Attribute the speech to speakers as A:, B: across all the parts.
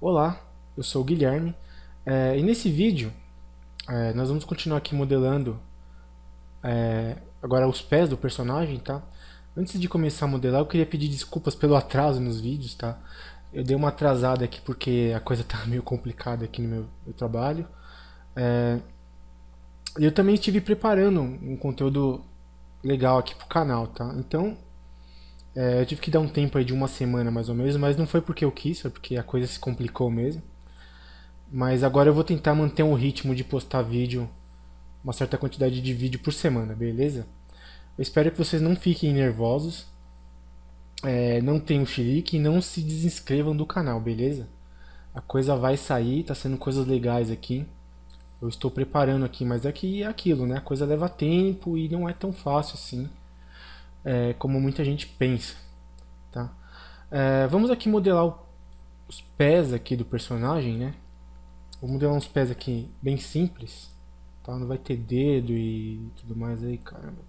A: Olá, eu sou o Guilherme e nesse vídeo nós vamos continuar aqui modelando agora os pés do personagem, tá? Antes de começar a modelar, eu queria pedir desculpas pelo atraso nos vídeos, tá? Eu dei uma atrasada aqui porque a coisa tá meio complicada aqui no meu trabalho. E eu também estive preparando um conteúdo legal aqui pro canal, tá? Então, eu tive que dar um tempo aí de uma semana mais ou menos, mas não foi porque eu quis, foi porque a coisa se complicou mesmo. Mas agora eu vou tentar manter um ritmo de postar vídeo, uma certa quantidade de vídeo por semana, beleza? Eu espero que vocês não fiquem nervosos, não tenham chilique e não se desinscrevam do canal, beleza? A coisa vai sair, tá sendo coisas legais aqui. Eu estou preparando aqui, mas aqui é aquilo, né? A coisa leva tempo e não é tão fácil assim, como muita gente pensa, tá? Vamos aqui modelar os pés aqui do personagem, né? Vou modelar uns pés aqui bem simples, tá? Não vai ter dedo e tudo mais aí, caramba.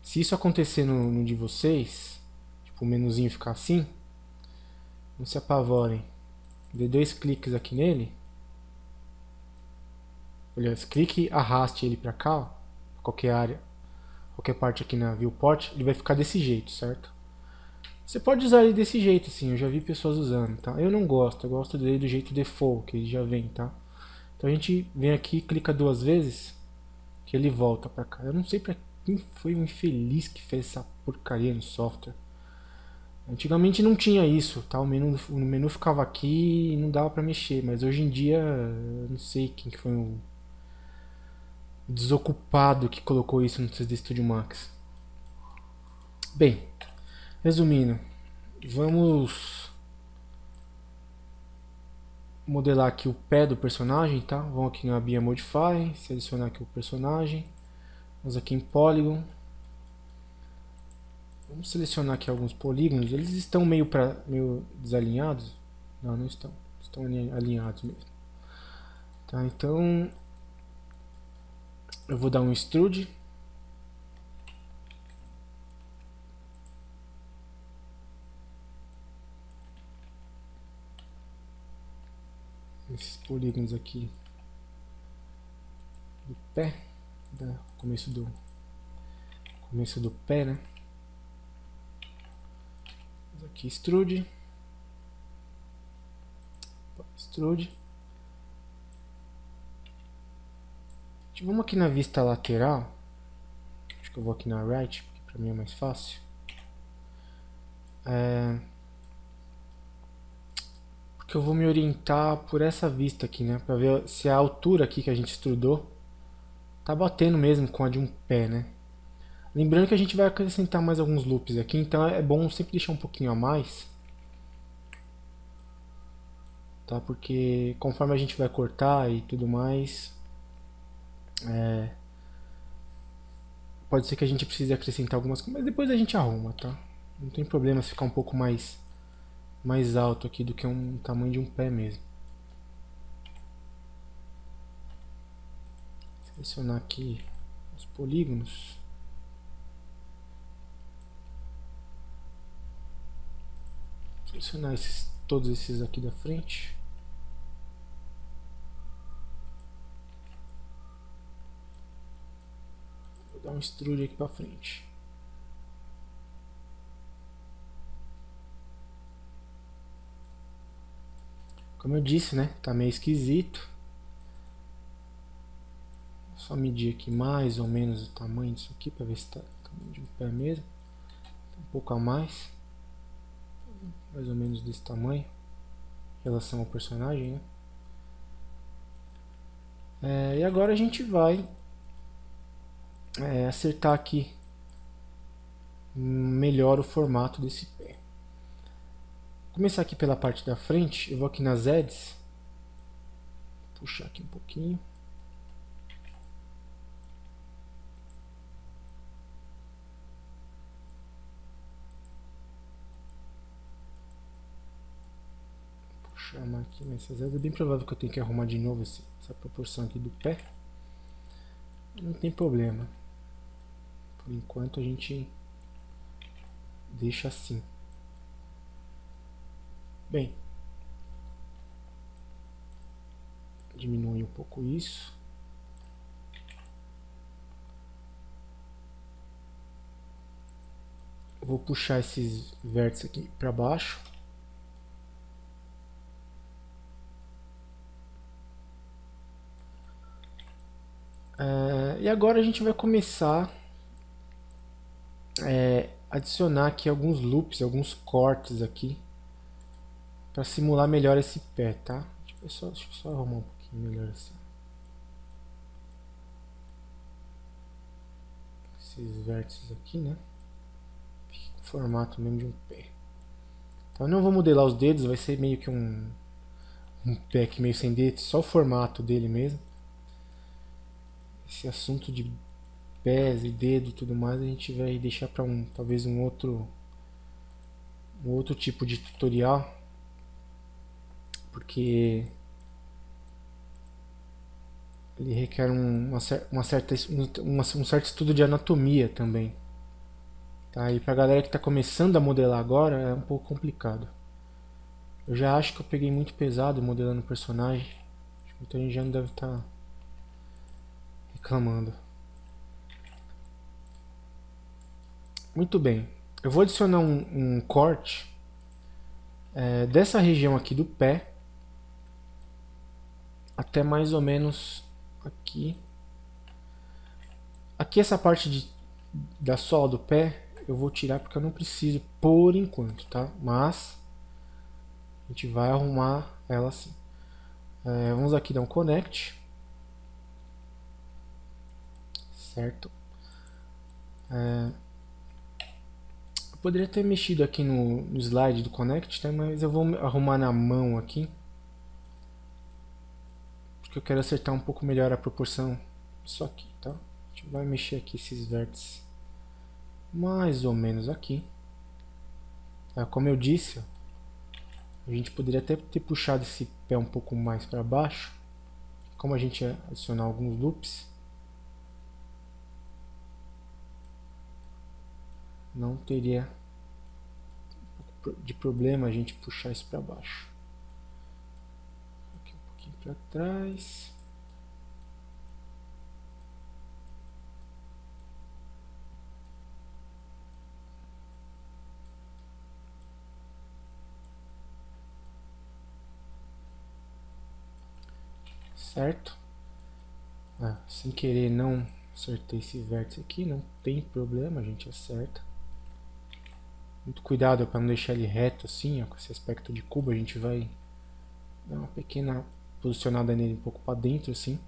A: Se isso acontecer no de vocês, tipo o menuzinho ficar assim, não se apavorem. Dê 2 cliques aqui nele. Aliás, clique e arraste ele pra cá, ó, pra qualquer área, qualquer parte aqui na viewport, ele vai ficar desse jeito, certo? Você pode usar ele desse jeito, assim, eu já vi pessoas usando, tá? Eu não gosto, eu gosto dele do jeito default, que ele já vem, tá? Então a gente vem aqui, clica 2 vezes, que ele volta pra cá. Eu não sei pra quem foi o infeliz que fez essa porcaria no software. Antigamente não tinha isso, tá? O menu ficava aqui e não dava pra mexer, mas hoje em dia eu não sei quem que foi o desocupado que colocou isso no 3D Studio Max. Bem, resumindo, vamos modelar aqui o pé do personagem, tá? Vamos aqui na Beam Modify, selecionar aqui o personagem, vamos aqui em Polygon, vamos selecionar aqui alguns polígonos, eles estão meio desalinhados? Não, não estão, estão alinhados mesmo. Tá, então eu vou dar um extrude. Esses polígonos aqui do pé, começo do pé, né? Aqui extrude, extrude. Vamos aqui na vista lateral. Acho que eu vou aqui na right, porque para mim é mais fácil. Porque eu vou me orientar por essa vista aqui, né? Para ver se a altura aqui que a gente estudou tá batendo mesmo com a de um pé, né? Lembrando que a gente vai acrescentar mais alguns loops aqui, então é bom sempre deixar um pouquinho a mais, tá? Porque conforme a gente vai cortar e tudo mais, pode ser que a gente precise acrescentar algumas coisas, mas depois a gente arruma, tá? Não tem problema se ficar um pouco mais alto aqui do que um tamanho de um pé mesmo. Selecionar aqui os polígonos. Selecionar todos esses aqui da frente. Vou dar um extrude aqui para frente. Como eu disse, né? Tá meio esquisito. Só medir aqui mais ou menos o tamanho disso aqui para ver se tá o tamanho de um pé mesmo. Um pouco a mais. Mais ou menos desse tamanho em relação ao personagem, né? E agora a gente vai acertar aqui melhor o formato desse pé. Vou começar aqui pela parte da frente, eu vou aqui nas edges, puxar aqui um pouquinho. Puxar aqui, mas essas edges é bem provável que eu tenha que arrumar de novo essa proporção aqui do pé. Não tem problema. Por enquanto a gente deixa assim. Bem, diminuir um pouco isso. Vou puxar esses vértices aqui para baixo. E agora a gente vai começar a adicionar aqui alguns loops, alguns cortes aqui, para simular melhor esse pé, tá? Deixa eu só arrumar um pouquinho melhor esses vértices aqui, né? Fica com o formato mesmo de um pé. Então eu não vou modelar os dedos, vai ser meio que um pé aqui meio sem dedos, só o formato dele mesmo. Esse assunto de pés e dedo e tudo mais a gente vai deixar para talvez um outro tipo de tutorial, porque ele requer um certo estudo de anatomia também, tá? E para a galera que está começando a modelar agora é um pouco complicado. Eu já acho que eu peguei muito pesado modelando o personagem, acho que muita gente já não deve estar reclamando. Muito bem, eu vou adicionar um corte dessa região aqui do pé até mais ou menos aqui. Aqui essa parte da sola do pé eu vou tirar porque eu não preciso por enquanto, tá? Mas a gente vai arrumar ela assim. Vamos aqui dar um connect, certo? Eu poderia ter mexido aqui no slide do connect, tá? Mas eu vou arrumar na mão aqui, porque eu quero acertar um pouco melhor a proporção disso aqui, tá? A gente vai mexer aqui esses vértices mais ou menos aqui. Como eu disse, a gente poderia até ter puxado esse pé um pouco mais para baixo, como a gente ia adicionar alguns loops, não teria de problema a gente puxar isso para baixo. Aqui um pouquinho para trás. Certo? Sem querer não acertei esse vértice aqui, não tem problema, a gente acerta. Muito cuidado para não deixar ele reto assim, ó, com esse aspecto de cubo, a gente vai dar uma pequena posicionada nele um pouco para dentro assim.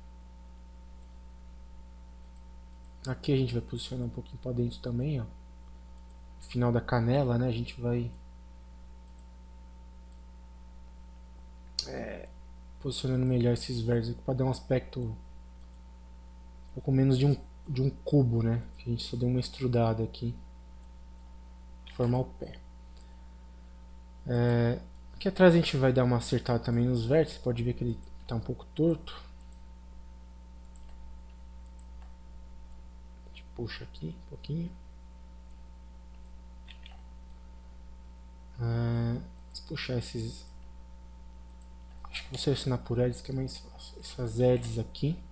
A: Aqui a gente vai posicionar um pouquinho para dentro também, ó. No final da canela, né, a gente vai posicionando melhor esses vértices aqui para dar um aspecto um pouco menos de um cubo, né? Que a gente só deu uma estrudada aqui para formar o pé. Aqui atrás a gente vai dar uma acertada também nos vértices, pode ver que ele está um pouco torto. A gente puxa aqui um pouquinho. Vamos puxar esses. Acho que vou selecionar por edges que é mais fácil. Essas edges aqui.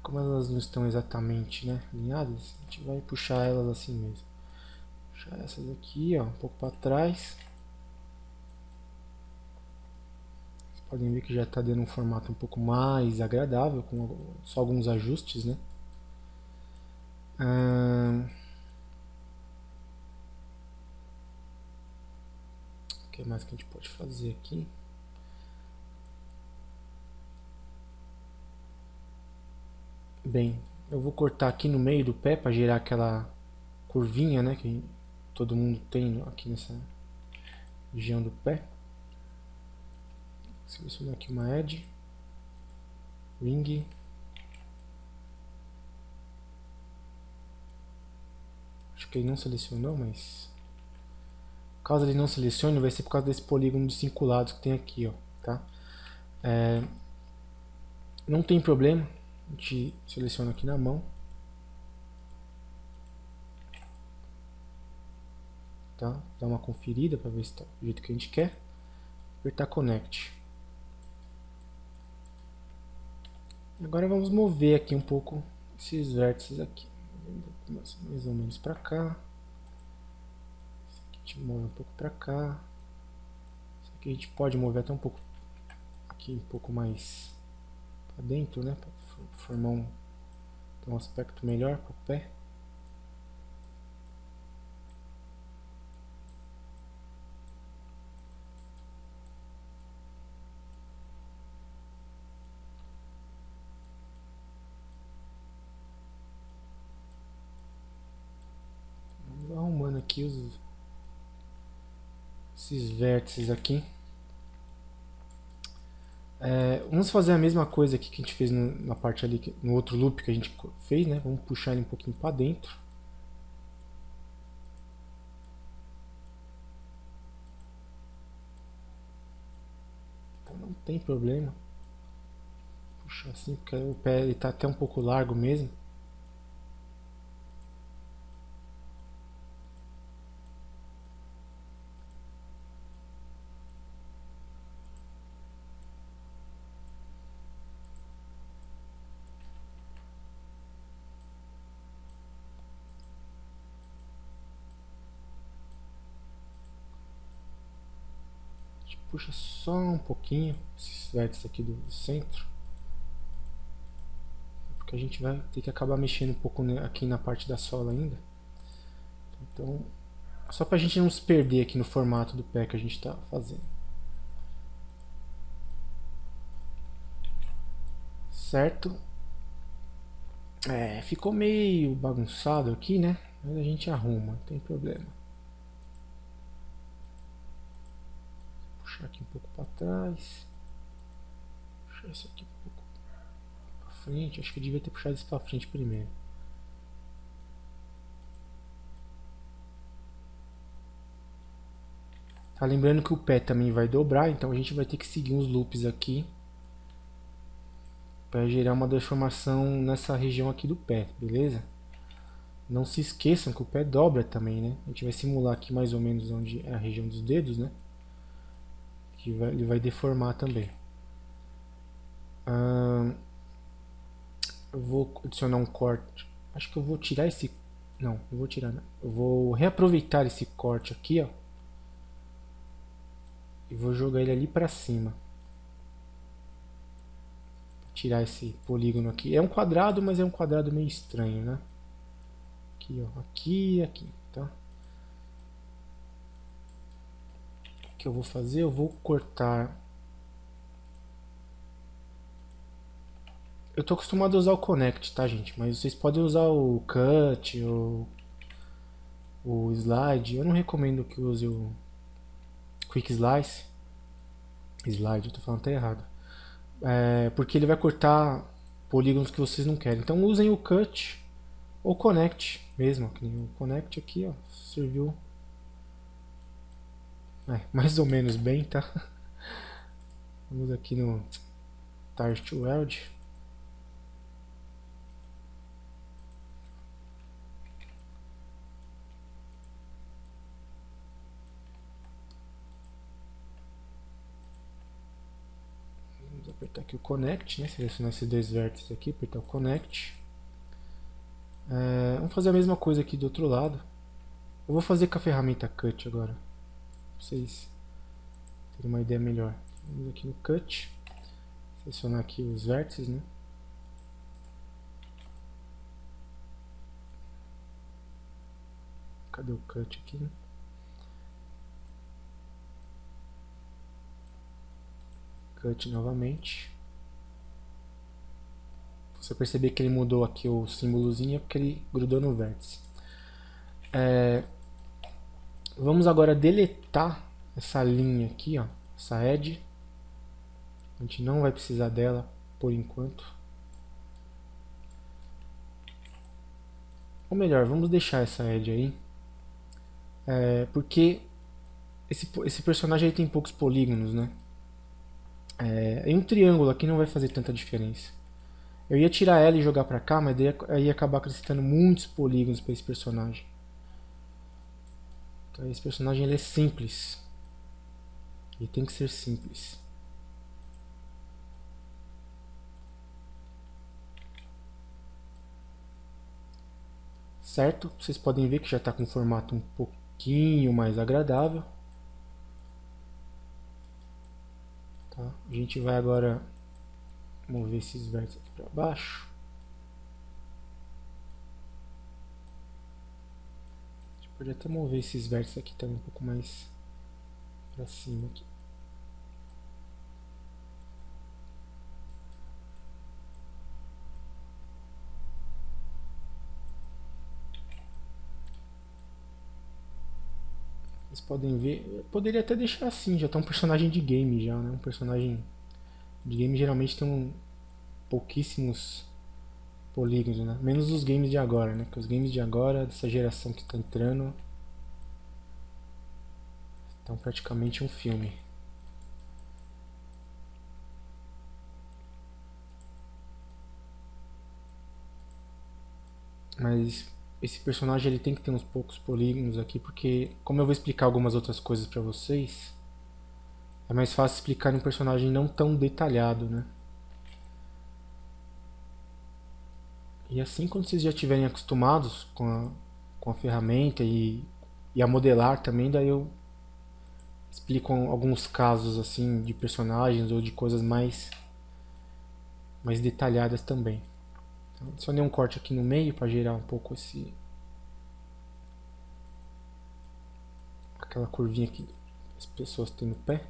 A: Como elas não estão exatamente, né, alinhadas, a gente vai puxar elas assim mesmo. Puxar essas aqui, ó, um pouco para trás. Vocês podem ver que já está dando um formato um pouco mais agradável, com só alguns ajustes, né. O que mais que a gente pode fazer aqui? Bem, eu vou cortar aqui no meio do pé para gerar aquela curvinha, né, que todo mundo tem aqui nessa região do pé. Selecionar aqui uma edge, ring. Acho que ele não selecionou, mas caso ele não selecione, vai ser por causa desse polígono de 5 lados que tem aqui, ó, tá? Não tem problema, a gente seleciona aqui na mão, tá? Dá uma conferida para ver se está do jeito que a gente quer. Apertar Connect. Agora vamos mover aqui um pouco esses vértices aqui. Mais ou menos para cá. Esse aqui a gente move um pouco para cá. Esse aqui a gente pode mover até um pouco aqui, um pouco mais para dentro, né? Para formar um aspecto melhor para o pé. Vamos arrumando aqui esses vértices aqui. Vamos fazer a mesma coisa aqui que a gente fez na parte ali, no outro loop que a gente fez, né? Vamos puxar ele um pouquinho para dentro. Então não tem problema. Puxar assim, porque o pé ele tá até um pouco largo mesmo. Puxa só um pouquinho esses vértices aqui do centro, porque a gente vai ter que acabar mexendo um pouco aqui na parte da sola ainda. Então, só para a gente não se perder aqui no formato do pé que a gente está fazendo. Certo? Ficou meio bagunçado aqui, né? Mas a gente arruma, não tem problema. Puxar aqui um pouco para trás. Puxar isso aqui um pouco para frente. Acho que eu devia ter puxado isso para frente primeiro. Tá lembrando que o pé também vai dobrar, então a gente vai ter que seguir uns loops aqui para gerar uma deformação nessa região aqui do pé, beleza? Não se esqueçam que o pé dobra também, né? A gente vai simular aqui mais ou menos onde é a região dos dedos, né? Que ele vai deformar também. Eu vou adicionar um corte. Acho que eu vou tirar esse... Não, não vou tirar, não. Eu vou reaproveitar esse corte aqui, ó. E vou jogar ele ali pra cima. Tirar esse polígono aqui. É um quadrado, mas é um quadrado meio estranho, né? Aqui, ó. Aqui e aqui, tá? O que eu vou fazer? Eu vou cortar... Eu tô acostumado a usar o Connect, tá, gente? Mas vocês podem usar o Cut ou o Slide. Eu não recomendo que use o Quick Slice. Slide, eu tô falando até errado. Porque ele vai cortar polígonos que vocês não querem. Então usem o Cut ou Connect mesmo. O Connect aqui, ó, serviu mais ou menos bem, tá? Vamos aqui no Start to Weld. Vamos apertar aqui o Connect, né? Selecionar esses dois vértices aqui, apertar o Connect. Vamos fazer a mesma coisa aqui do outro lado. Eu vou fazer com a ferramenta Cut agora, pra vocês terem uma ideia melhor. Vamos aqui no Cut, selecionar aqui os vértices, né? Cadê o Cut aqui? Cut novamente. Se você perceber que ele mudou aqui o símbolozinho é porque ele grudou no vértice. Vamos agora deletar essa linha aqui, ó, essa edge. A gente não vai precisar dela por enquanto. Ou melhor, vamos deixar essa edge aí. Porque esse personagem aí tem poucos polígonos, né? Em um triângulo aqui não vai fazer tanta diferença. Eu ia tirar ela e jogar pra cá, mas daí ia acabar acrescentando muitos polígonos pra esse personagem. Então esse personagem ele é simples. Ele tem que ser simples. certo? Vocês podem ver que já está com um formato um pouquinho mais agradável. Tá? A gente vai agora mover esses vértices aqui para baixo. A gente pode até mover esses vértices aqui também um pouco mais para cima aqui. Vocês podem ver, eu poderia até deixar assim, já tá um personagem de game já, né? Um personagem de game geralmente tem pouquíssimos polígonos, né? Menos os games de agora, né? Que os games de agora, dessa geração que está entrando, estão praticamente um filme. Mas esse personagem ele tem que ter uns poucos polígonos aqui, porque como eu vou explicar algumas outras coisas pra vocês, é mais fácil explicar um personagem não tão detalhado, né? E assim, quando vocês já estiverem acostumados com a ferramenta e a modelar também, daí eu explico alguns casos assim de personagens ou de coisas mais detalhadas também. Então, adicionei um corte aqui no meio para gerar um pouco aquela curvinha que as pessoas têm no pé.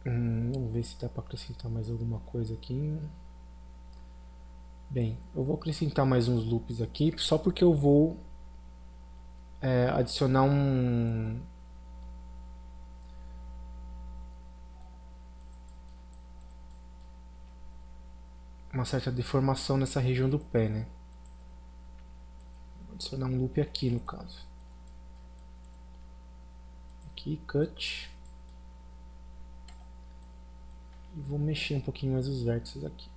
A: Vamos ver se dá para acrescentar mais alguma coisa aqui. Bem, eu vou acrescentar mais uns loops aqui, só porque eu vou adicionar uma certa deformação nessa região do pé, né? Vou adicionar um loop aqui no caso. Aqui, cut. E vou mexer um pouquinho mais os vértices aqui.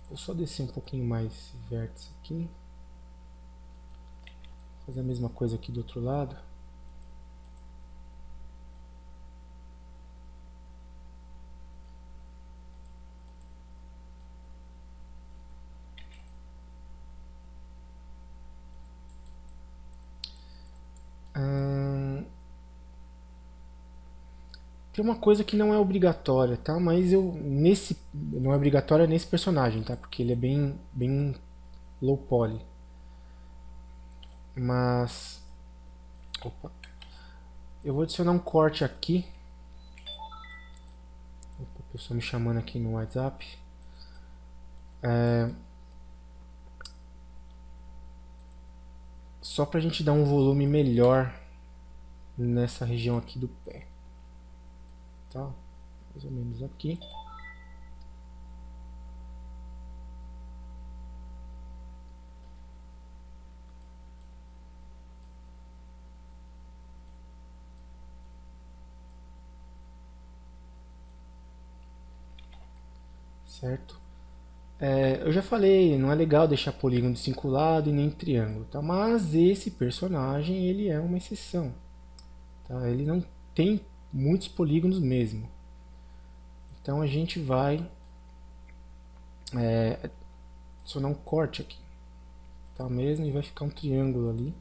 A: Vou só descer um pouquinho mais esse vértice aqui. Fazer a mesma coisa aqui do outro lado. Tem uma coisa que não é obrigatória, tá? Mas não é obrigatória nesse personagem, tá? Porque ele é bem low poly. Mas opa, eu vou adicionar um corte aqui. Opa, a pessoa me chamando aqui no WhatsApp. Só pra gente dar um volume melhor nessa região aqui do pé. Tá? Mais ou menos aqui. Certo? Eu já falei, não é legal deixar polígono de 5 lados e nem triângulo, tá? Mas esse personagem, ele é uma exceção, tá? Ele não tem muitos polígonos mesmo. Então a gente vai adicionar um corte aqui, tá mesmo? E vai ficar um triângulo ali.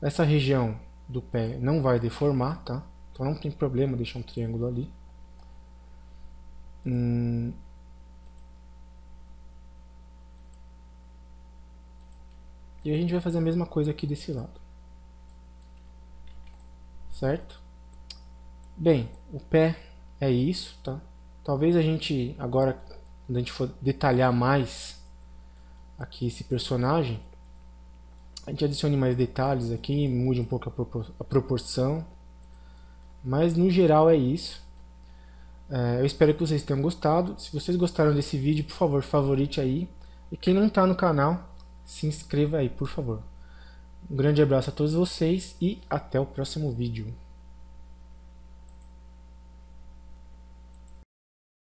A: Essa região do pé não vai deformar, tá? Então não tem problema deixar um triângulo ali. E a gente vai fazer a mesma coisa aqui desse lado. Certo? Bem, o pé é isso, tá? Talvez a gente, agora, quando a gente for detalhar mais aqui esse personagem, a gente adicione mais detalhes aqui, mude um pouco a proporção. Mas no geral é isso. Eu espero que vocês tenham gostado. Se vocês gostaram desse vídeo, por favor, favorite aí. E quem não está no canal, se inscreva aí, por favor. Um grande abraço a todos vocês e até o próximo vídeo.